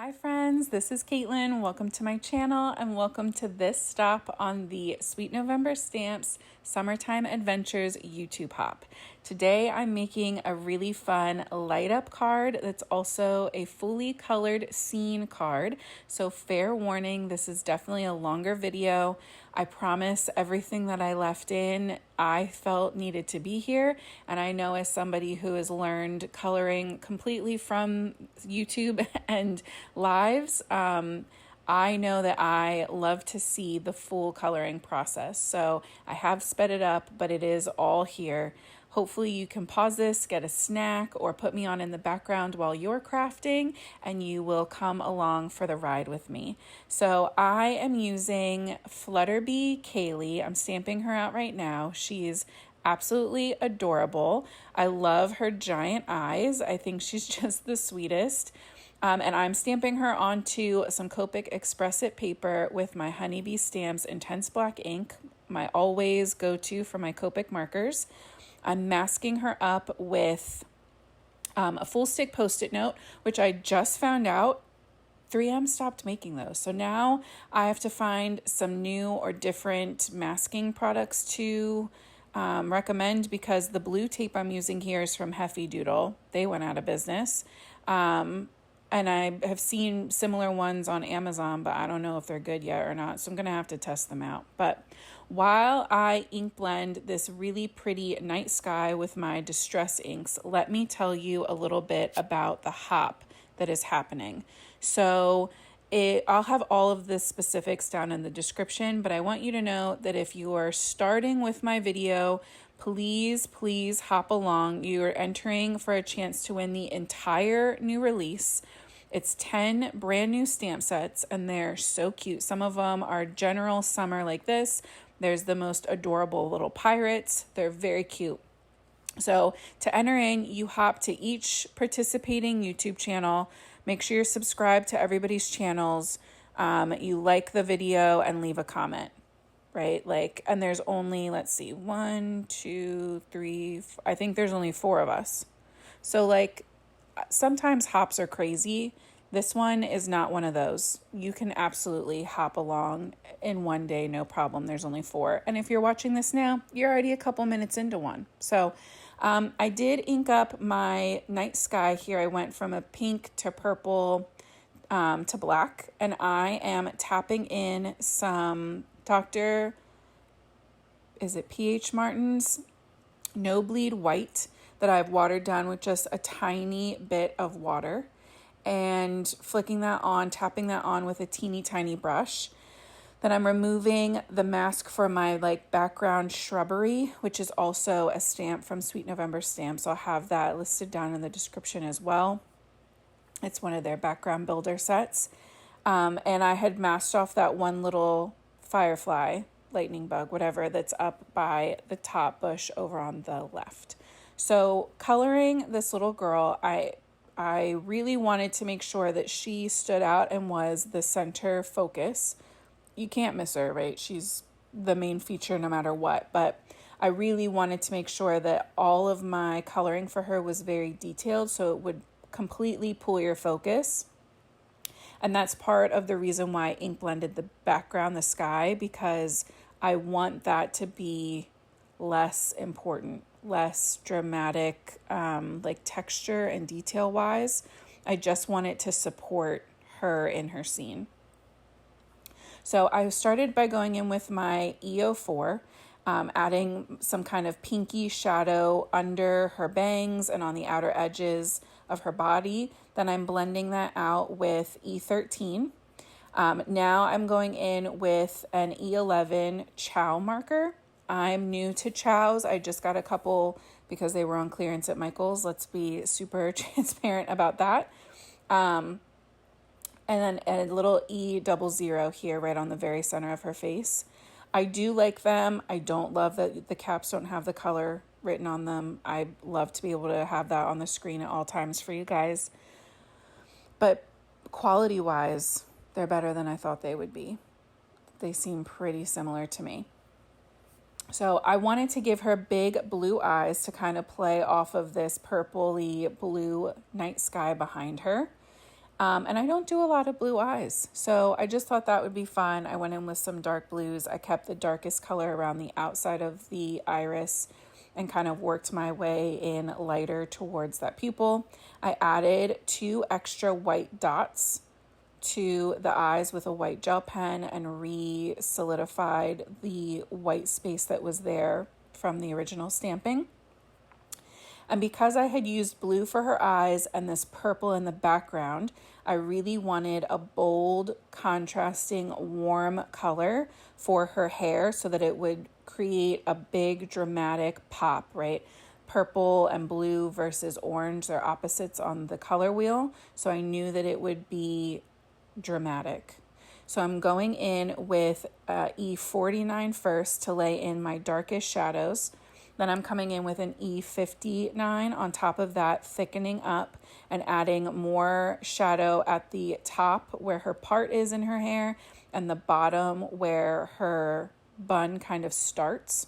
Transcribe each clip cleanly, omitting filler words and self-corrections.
Hi friends, this is Caitlin. Welcome to my channel and welcome to this stop on the Sweet November Stamps Summertime Adventures YouTube hop. Today I'm making a really fun light up card that's also a fully colored scene card. So fair warning, this is definitely a longer video. I promise everything that I left in I felt needed to be here, and I know as somebody who has learned coloring completely from YouTube and lives, I know that I love to see the full coloring process. So I have sped it up, but it is all here. Hopefully you can pause this, get a snack, or put me on in the background while you're crafting, and you will come along for the ride with me. So I am using Flutterbee Kaylee. I'm stamping her out right now. She's absolutely adorable. I love her giant eyes. I think she's just the sweetest. And I'm stamping her onto some Copic Express It paper with my Honeybee Stamps Intense Black ink, my always go-to for my Copic markers. I'm masking her up with a full stick Post-it note, which I just found out 3M stopped making those. So now I have to find some new or different masking products to recommend, because the blue tape I'm using here is from Heffy Doodle. They went out of business. And I have seen similar ones on Amazon, but I don't know if they're good yet or not. So I'm going to have to test them out. But while I ink blend this really pretty night sky with my distress inks, let me tell you a little bit about the hop that is happening. So I'll have all of the specifics down in the description, but I want you to know that if you are starting with my video, please hop along. You are entering for a chance to win the entire new release. It's 10 brand new stamp sets, and they're so cute. Some of them are general summer like this. There's the most adorable little pirates. They're very cute. So to enter in, you hop to each participating YouTube channel. Make sure you're subscribed to everybody's channels. You like the video and leave a comment, right? And there's only, let's see, 1, 2, 3, I think there's only 4 of us. So sometimes hops are crazy. This one is not one of those. You can absolutely hop along in one day, no problem. There's only 4. And if you're watching this now, you're already a couple minutes into one. So I did ink up my night sky here. I went from a pink to purple to black, and I am tapping in some PH Martin's No Bleed White that I've watered down with just a tiny bit of water, and flicking that on, tapping that on with a teeny tiny brush. Then I'm removing the mask for my background shrubbery, which is also a stamp from Sweet November Stamps. I'll have that listed down in the description as well. It's one of their background builder sets. And I had masked off that one little firefly, lightning bug, whatever, that's up by the top bush over on the left. So coloring this little girl, I really wanted to make sure that she stood out and was the center focus. You can't miss her, right? She's the main feature no matter what. But I really wanted to make sure that all of my coloring for her was very detailed, so it would completely pull your focus. And that's part of the reason why I ink blended the background, the sky, because I want that to be less important, less dramatic, texture and detail wise. I just want it to support her in her scene. So I started by going in with my EO4, adding some kind of pinky shadow under her bangs and on the outer edges of her body. Then I'm blending that out with E13. Now I'm going in with an E11 Chow marker. I'm new to Chows. I just got a couple because they were on clearance at Michael's. Let's be super transparent about that. And then a little E00 here right on the very center of her face. I do like them. I don't love that the caps don't have the color written on them. I love to be able to have that on the screen at all times for you guys. But quality-wise, they're better than I thought they would be. They seem pretty similar to me. So I wanted to give her big blue eyes to kind of play off of this purpley blue night sky behind her. And I don't do a lot of blue eyes, so I just thought that would be fun. I went in with some dark blues. I kept the darkest color around the outside of the iris and kind of worked my way in lighter towards that pupil. I added 2 extra white dots to the eyes with a white gel pen and re-solidified the white space that was there from the original stamping. And because I had used blue for her eyes and this purple in the background, I really wanted a bold, contrasting, warm color for her hair so that it would create a big, dramatic pop, right? Purple and blue versus orange, they're opposites on the color wheel. So I knew that it would be dramatic. So I'm going in with E49 first to lay in my darkest shadows. Then I'm coming in with an E59 on top of that, thickening up and adding more shadow at the top where her part is in her hair and the bottom where her bun kind of starts.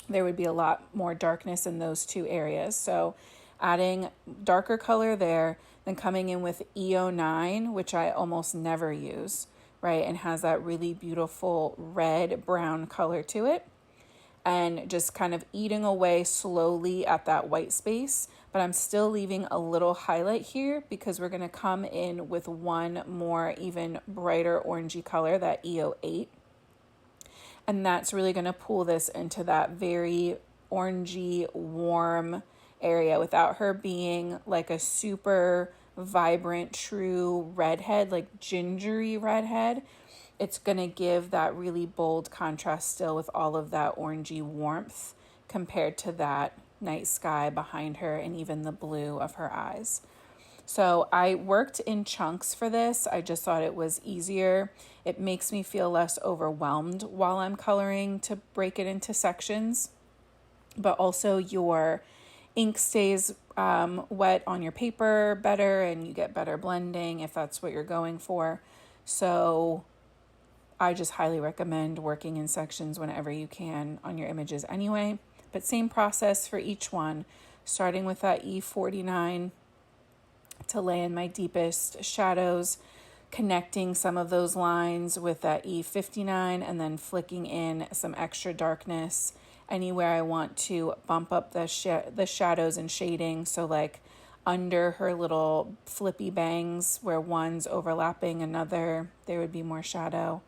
There would be a lot more darkness in those 2 areas. So adding darker color there, then coming in with E09, which I almost never use, right? And has that really beautiful red-brown color to it. And just kind of eating away slowly at that white space. But I'm still leaving a little highlight here because we're going to come in with one more even brighter orangey color, that E08. And that's really going to pull this into that very orangey, warm area without her being like a super vibrant, true redhead, like gingery redhead. It's going to give that really bold contrast still with all of that orangey warmth compared to that night sky behind her and even the blue of her eyes. So I worked in chunks for this. I just thought it was easier. It makes me feel less overwhelmed while I'm coloring to break it into sections. But also your ink stays wet on your paper better and you get better blending if that's what you're going for. So I just highly recommend working in sections whenever you can on your images anyway. But same process for each one, starting with that E49 to lay in my deepest shadows, connecting some of those lines with that E59 and then flicking in some extra darkness anywhere I want to bump up the shadows and shading. So like under her little flippy bangs where one's overlapping another, there would be more shadow.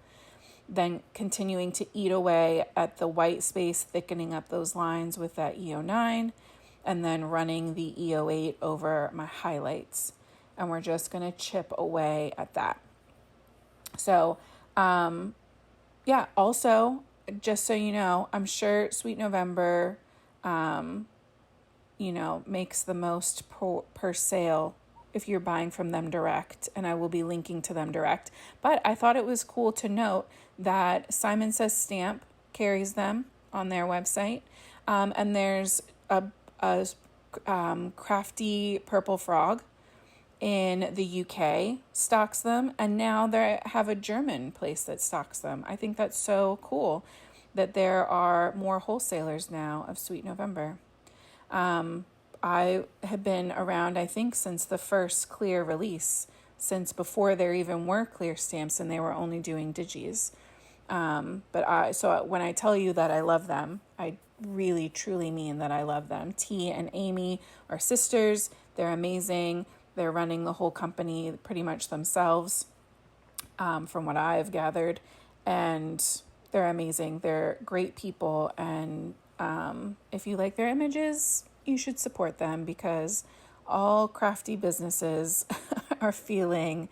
Then continuing to eat away at the white space, thickening up those lines with that E09, and then running the E08 over my highlights. And we're just going to chip away at that. So, also, just so you know, I'm sure Sweet November, makes the most per sale if you're buying from them direct, and I will be linking to them direct. But I thought it was cool to note that Simon Says Stamp carries them on their website, and there's a Crafty Purple Frog in the UK stocks them, and now they have a German place that stocks them. I think that's so cool that there are more wholesalers now of Sweet November. I have been around, I think, since the first clear release, since before there even were clear stamps and they were only doing digis. So when I tell you that I love them, I really, truly mean that I love them. T and Amy are sisters. They're amazing. They're running the whole company pretty much themselves, from what I've gathered. And they're amazing. They're great people. And if you like their images, you should support them because all crafty businesses are feeling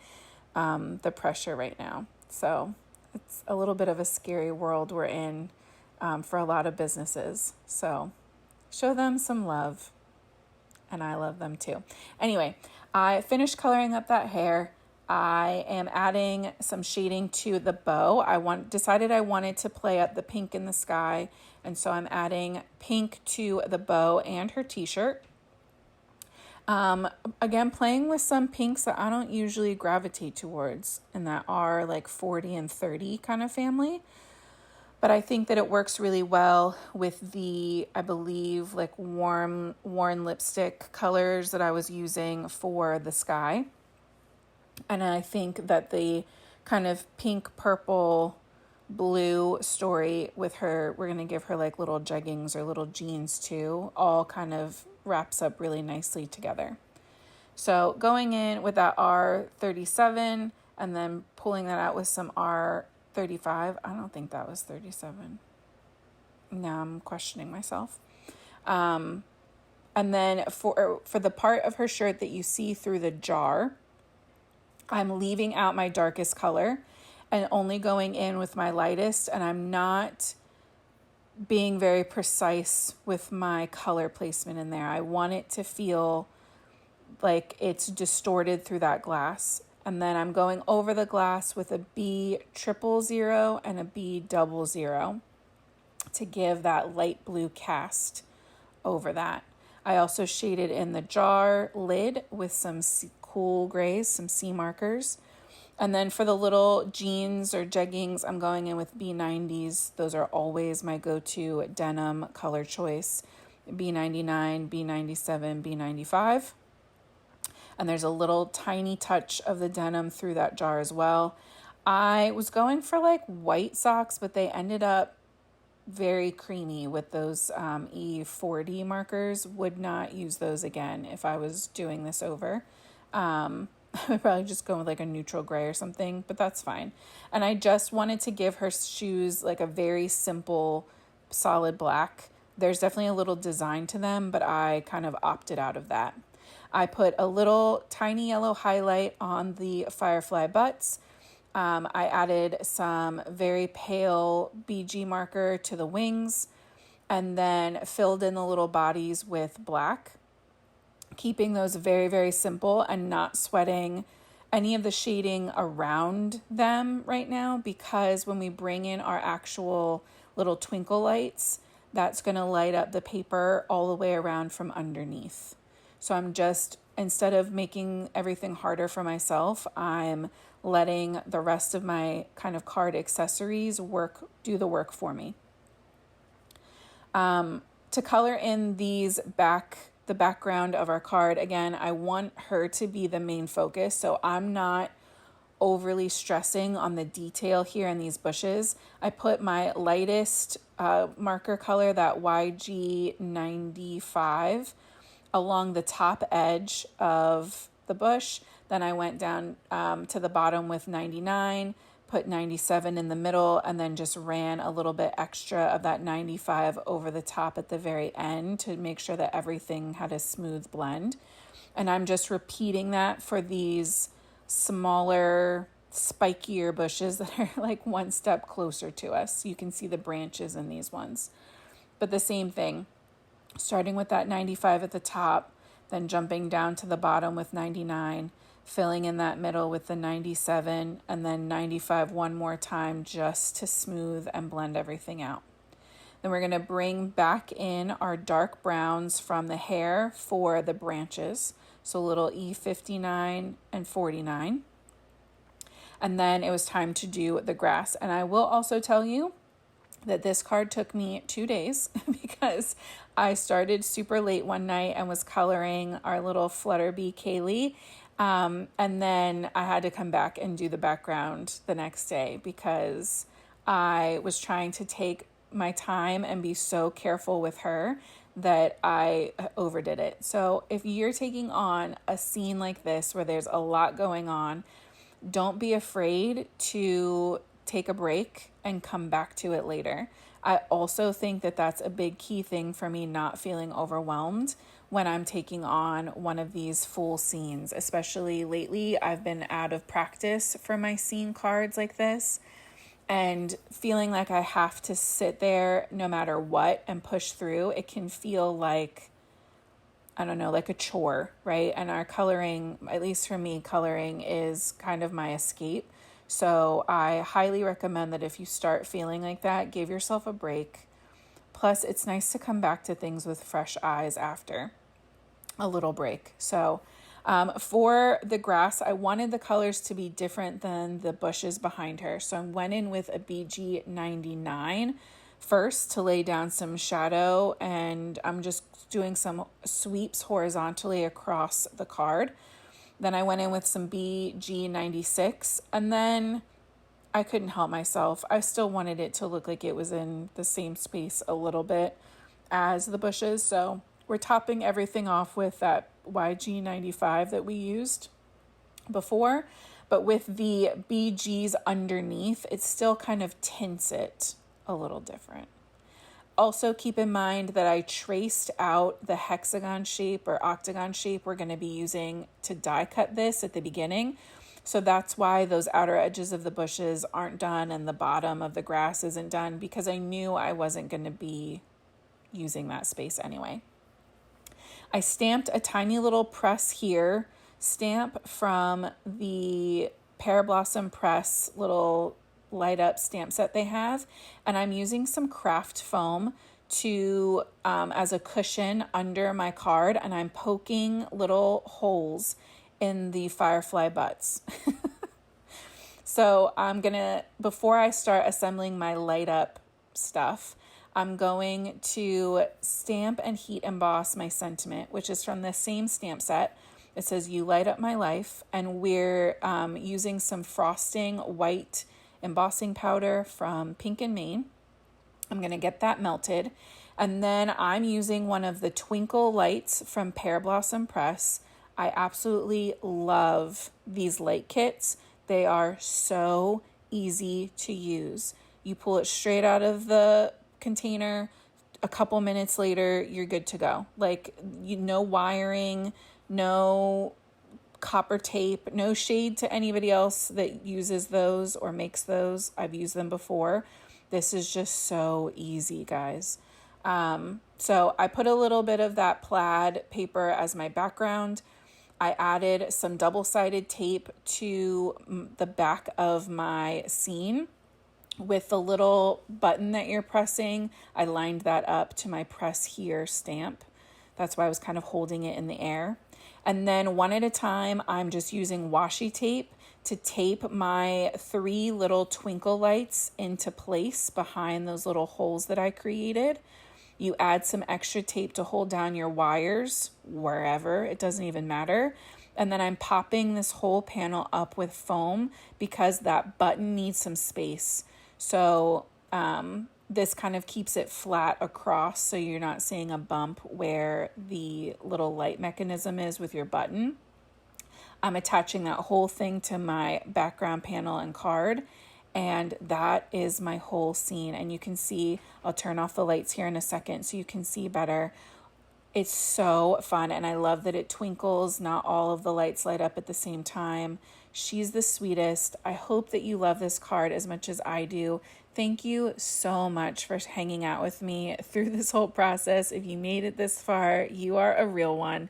the pressure right now. So it's a little bit of a scary world we're in for a lot of businesses. So show them some love. And I love them too. Anyway, I finished coloring up that hair. I am adding some shading to the bow. Decided I wanted to play up the pink in the sky. And so I'm adding pink to the bow and her t-shirt. Again, playing with some pinks that I don't usually gravitate towards and that are like 40 and 30 kind of family. But I think that it works really well with the, I believe, like worn lipstick colors that I was using for the sky. And I think that the kind of pink, purple, blue story with her, we're going to give her like little jeggings or little jeans too, all kind of wraps up really nicely together. So going in with that R37 and then pulling that out with some R35. I don't think that was 37. Now I'm questioning myself. And then for the part of her shirt that you see through the jar, I'm leaving out my darkest color and only going in with my lightest, and I'm not being very precise with my color placement in there. I want it to feel like it's distorted through that glass. And then I'm going over the glass with a B000 and a B00 to give that light blue cast over that. I also shaded in the jar lid with some cool grays, some C markers. And then for the little jeans or jeggings, I'm going in with B90s. Those are always my go-to denim color choice. B99, B97, B95. And there's a little tiny touch of the denim through that jar as well. I was going for like white socks, but they ended up very creamy with those E40 markers. Would not use those again if I was doing this over. I would probably just go with like a neutral gray or something, but that's fine. And I just wanted to give her shoes like a very simple, solid black. There's definitely a little design to them, but I kind of opted out of that. I put a little tiny yellow highlight on the Firefly butts. I added some very pale BG marker to the wings and then filled in the little bodies with black, keeping those very, very simple and not sweating any of the shading around them right now, because when we bring in our actual little twinkle lights, that's going to light up the paper all the way around from underneath. So I'm just, instead of making everything harder for myself, I'm letting the rest of my kind of card accessories do the work for me. To color in the background of our card, again, I want her to be the main focus. So I'm not overly stressing on the detail here in these bushes. I put my lightest marker color, that YG95, along the top edge of the bush. Then I went down to the bottom with 99, put 97 in the middle, and then just ran a little bit extra of that 95 over the top at the very end to make sure that everything had a smooth blend. And I'm just repeating that for these smaller, spikier bushes that are like one step closer to us. You can see the branches in these ones. But the same thing, starting with that 95 at the top, then jumping down to the bottom with 99, filling in that middle with the 97, and then 95 one more time just to smooth and blend everything out. Then we're going to bring back in our dark browns from the hair for the branches. So little E59 and 49. And then it was time to do the grass. And I will also tell you that this card took me 2 days because I started super late one night and was coloring our little Flutterbee Kaylee. And then I had to come back and do the background the next day because I was trying to take my time and be so careful with her that I overdid it. So if you're taking on a scene like this where there's a lot going on, don't be afraid to take a break and come back to it later. I also think that that's a big key thing for me, not feeling overwhelmed when I'm taking on one of these full scenes. Especially lately, I've been out of practice for my scene cards like this, and feeling like I have to sit there no matter what and push through. It can feel like, I don't know, like a chore, right? And our coloring, at least for me, coloring is kind of my escape. So I highly recommend that if you start feeling like that, give yourself a break. Plus, it's nice to come back to things with fresh eyes after a little break. So for the grass, I wanted the colors to be different than the bushes behind her. So I went in with a BG99 first to lay down some shadow, and I'm just doing some sweeps horizontally across the card. Then I went in with some BG96, and then I couldn't help myself. I still wanted it to look like it was in the same space a little bit as the bushes. So we're topping everything off with that YG95 that we used before, but with the BGs underneath, it still kind of tints it a little different. Also keep in mind that I traced out the hexagon shape or octagon shape we're going to be using to die cut this at the beginning. So that's why those outer edges of the bushes aren't done and the bottom of the grass isn't done, because I knew I wasn't going to be using that space anyway. I stamped a tiny little press here, stamp from the Pear Blossom Press little light up stamp set they have, and I'm using some craft foam to as a cushion under my card, and I'm poking little holes in the firefly butts. So I'm gonna, before I start assembling my light up stuff, I'm going to stamp and heat emboss my sentiment, which is from the same stamp set. It says, "You light up my life," and we're using some frosting white embossing powder from Pink and Maine. I'm going to get that melted. And then I'm using one of the twinkle lights from Pear Blossom Press. I absolutely love these light kits. They are so easy to use. You pull it straight out of the container. A couple minutes later, you're good to go. Like, no wiring, no copper tape, no shade to anybody else that uses those or makes those. I've used them before. This is just so easy, guys. So I put a little bit of that plaid paper as my background. I added some double-sided tape to the back of my scene with the little button that you're pressing. I lined that up to my press here stamp. That's why I was kind of holding it in the air. And then one at a time, I'm just using washi tape to tape my 3 little twinkle lights into place behind those little holes that I created. You add some extra tape to hold down your wires wherever, it doesn't even matter. And then I'm popping this whole panel up with foam because that button needs some space. So this kind of keeps it flat across, so you're not seeing a bump where the little light mechanism is with your button. I'm attaching that whole thing to my background panel and card, and that is my whole scene. And you can see, I'll turn off the lights here in a second so you can see better. It's so fun, and I love that it twinkles. Not all of the lights light up at the same time. She's the sweetest. I hope that you love this card as much as I do. Thank you so much for hanging out with me through this whole process. If you made it this far, you are a real one.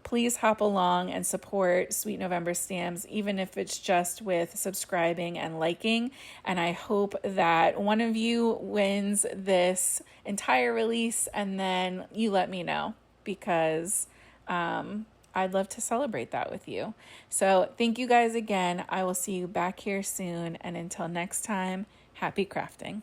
Please hop along and support Sweet November Stamps, even if it's just with subscribing and liking. And I hope that one of you wins this entire release, and then you let me know, because I'd love to celebrate that with you. So thank you guys again. I will see you back here soon. And until next time, happy crafting.